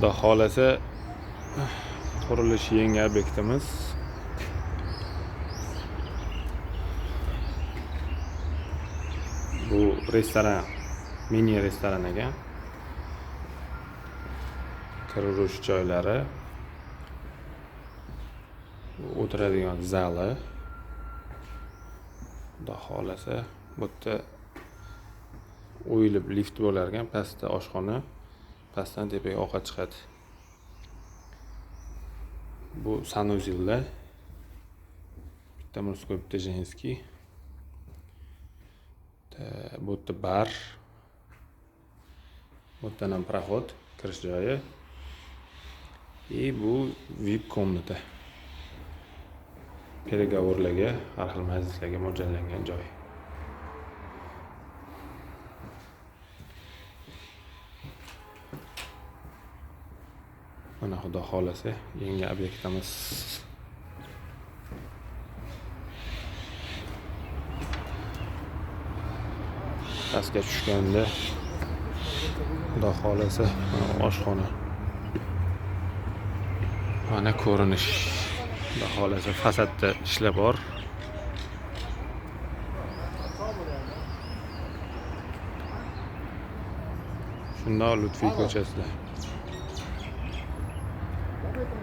Xudo xolasa qurilish yangi obyektimiz. Bu restoran, mini restoran ekan. Kirish joylari, o'tiradigan zali. Xudo xolasa bu yerda o'yilib lift bo'lar ekan, pastda oshxona, pastdan tepaga ovqat chiqadi. Bu sanuzellar. Bitta murskoy, bitta женский. Bu yerda bar. Bu yerdan ham proxod, kirish joyi. Bu VIP komnata. Переговорlarga, har xil majlislarga mo'ljallangan joy. Mana xudo xolasa yangi obyektimiz. Pastga tushganda xudo xolasa oshxona. Mana ko'rinish. Xudo xolasa fasadda ishlar bor. Shunda Lutfiy ko'chasida.